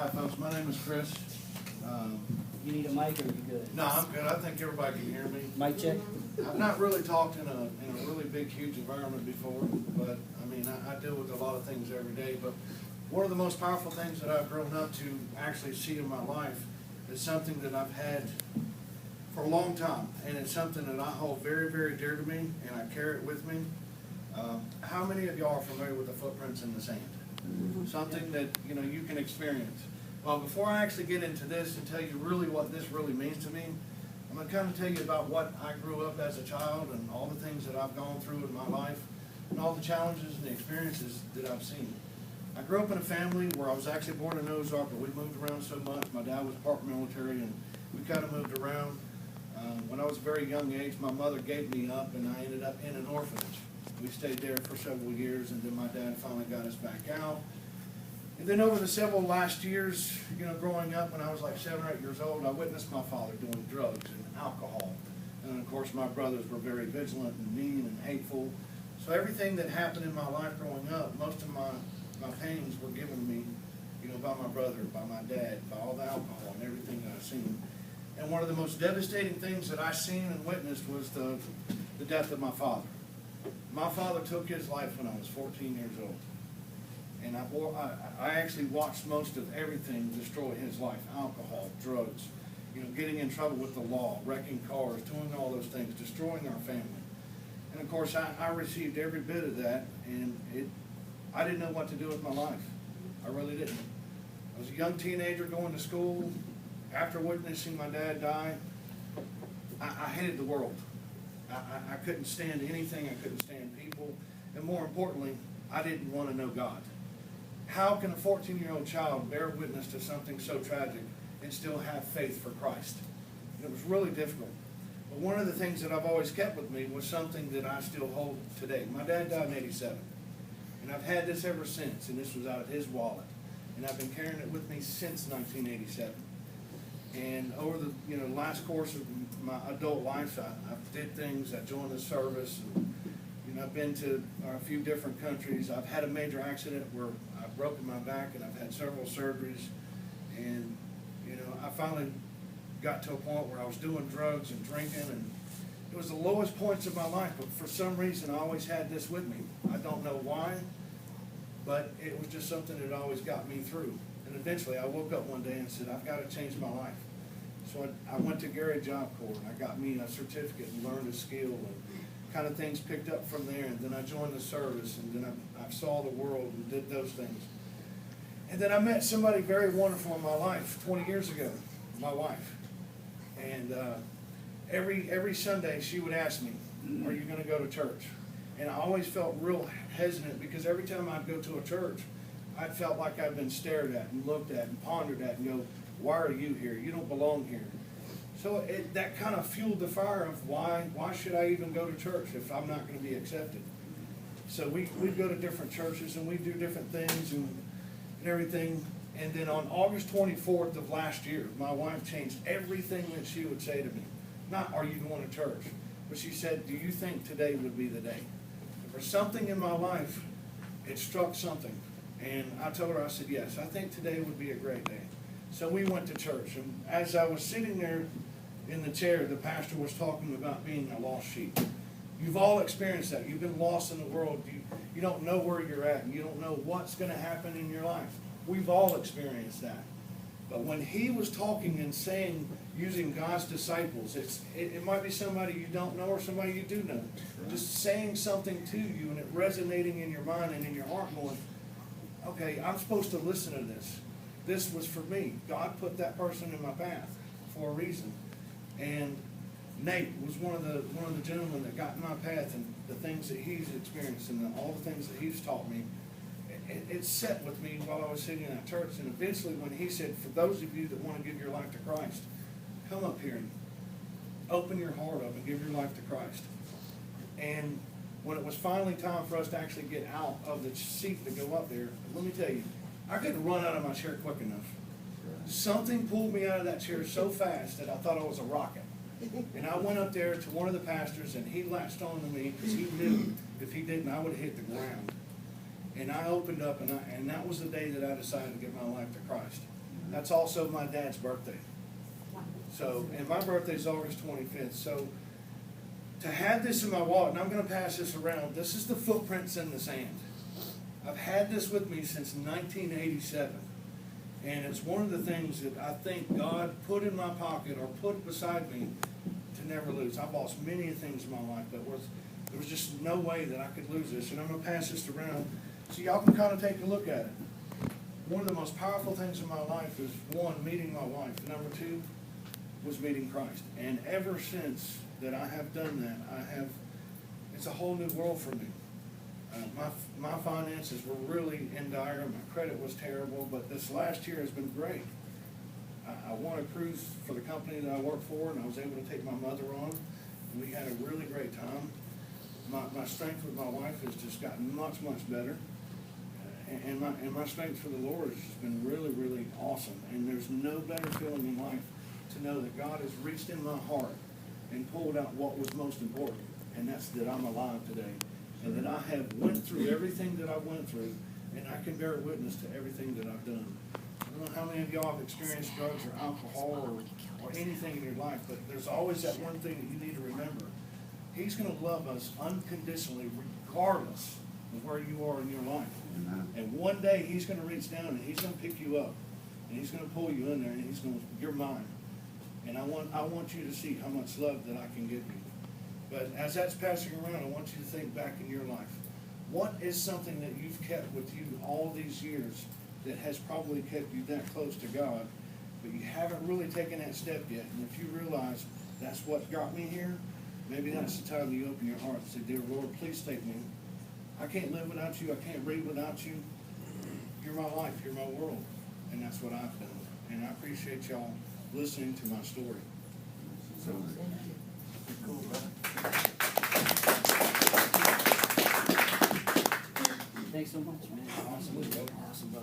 Hi, folks. My name is Chris. You need a mic or are you good? No, I'm good. I think everybody can hear me. Mic check? I've not really talked in a really big, huge environment before, but I mean, I deal with a lot of things every day. But one of the most powerful things that I've grown up to actually see in my life is something that I've had for a long time, and it's something that I hold very, very dear to me, and I carry it with me. How many of y'all are familiar with the footprints in the sand? Something that you can experience. Well, before I actually get into this and tell you really what this really means to me, I'm going to kind of tell you about what I grew up as a child and all the things that I've gone through in my life and all the challenges and the experiences that I've seen. I grew up in a family where I was actually born in Ozark, but we moved around so much. My dad was part military, and we kind of moved around. When I was a very young age, my mother gave me up, and I ended up in an orphanage. We stayed there for several years, and then my dad finally got us back out. And then over the several last years, growing up, when I was like 7 or 8 years old, I witnessed my father doing drugs and alcohol. And of course, my brothers were very vigilant and mean and hateful. So everything that happened in my life growing up, most of my pains were given to me, by my brother, by my dad, by all the alcohol and everything that I've seen. And one of the most devastating things that I seen and witnessed was the death of my father. My father took his life when I was 14 years old. And I actually watched most of everything destroy his life: alcohol, drugs, getting in trouble with the law, wrecking cars, doing all those things, destroying our family. And of course, I received every bit of that, and I didn't know what to do with my life. I really didn't. I was a young teenager going to school. After witnessing my dad die, I hated the world. I couldn't stand anything. I couldn't stand people. And more importantly, I didn't want to know God. How can a 14-year-old child bear witness to something so tragic and still have faith for Christ? And it was really difficult. But one of the things that I've always kept with me was something that I still hold today. My dad died in '87. And I've had this ever since, and this was out of his wallet. And I've been carrying it with me since 1987. And over the last course of my adult life, I did things. I joined the service. And, I've been to a few different countries. I've had a major accident where I've broken my back, and I've had several surgeries. And I finally got to a point where I was doing drugs and drinking, and it was the lowest points of my life. But for some reason, I always had this with me. I don't know why, but it was just something that always got me through. And eventually, I woke up one day and said, I've got to change my life. So I went to Gary Job Corps, and I got me a certificate and learned a skill, and kind of things picked up from there. And then I joined the service, and then I saw the world and did those things. And then I met somebody very wonderful in my life 20 years ago, my wife. And every Sunday she would ask me, are you going to go to church? And I always felt real hesitant, because every time I'd go to a church, I felt like I'd been stared at and looked at and pondered at and go, why are you here? You don't belong here. So that kind of fueled the fire of why should I even go to church if I'm not going to be accepted? So we'd go to different churches, and we'd do different things and everything. And then on August 24th of last year, my wife changed everything that she would say to me. Not, are you going to church? But she said, do you think today would be the day? And for something in my life, it struck something. And I told her, I said, yes, I think today would be a great day. So we went to church. And as I was sitting there in the chair, the pastor was talking about being a lost sheep. You've all experienced that. You've been lost in the world. You don't know where you're at, and you don't know what's going to happen in your life. We've all experienced that. But when he was talking and saying, using God's disciples, it might be somebody you don't know or somebody you do know. Just saying something to you and it resonating in your mind and in your heart, going, okay, I'm supposed to listen to this. This was for me. God put that person in my path for a reason. And Nate was one of the gentlemen that got in my path, and the things that he's experienced and all the things that he's taught me, it set with me while I was sitting in that church. And eventually when he said, for those of you that want to give your life to Christ, come up here and open your heart up and give your life to Christ. And when it was finally time for us to actually get out of the seat to go up there, let me tell you, I couldn't run out of my chair quick enough. Something pulled me out of that chair so fast that I thought I was a rocket. And I went up there to one of the pastors, and he latched on to me because he knew if he didn't, I would have hit the ground. And I opened up, and that was the day that I decided to give my life to Christ. That's also my dad's birthday. So, and my birthday's August 25th. So, to have this in my wallet, and I'm going to pass this around, this is the footprints in the sand. I've had this with me since 1987. And it's one of the things that I think God put in my pocket or put beside me to never lose. I've lost many things in my life, but there was just no way that I could lose this. And I'm going to pass this around so y'all can kind of take a look at it. One of the most powerful things in my life is, one, meeting my wife. Number two was meeting Christ. And ever since that I have done that, it's a whole new world for me. My finances were really in dire. My credit was terrible, but this last year has been great. I won a cruise for the company that I work for, and I was able to take my mother on, and we had a really great time. My strength with my wife has just gotten much, much better. And my strength for the Lord has just been really, really awesome. And there's no better feeling in life to know that God has reached in my heart and pulled out what was most important, and that's that I'm alive today. And that I have went through everything that I went through, and I can bear witness to everything that I've done. I don't know how many of y'all have experienced drugs or alcohol or anything in your life, but there's always that one thing that you need to remember. He's going to love us unconditionally, regardless of where you are in your life. And one day He's going to reach down and He's going to pick you up, and He's going to pull you in there, and He's going to, you're mine. And I want you to see how much love that I can give you. But as that's passing around, I want you to think back in your life. What is something that you've kept with you all these years that has probably kept you that close to God, but you haven't really taken that step yet? And if you realize that's what got me here, maybe that's the time you open your heart and say, "Dear Lord, please take me. I can't live without you. I can't breathe without you. You're my life. You're my world." And that's what I've done. And I appreciate y'all listening to my story. So, cool, brother. Thanks so much, man. Awesome, brother. Awesome, brother.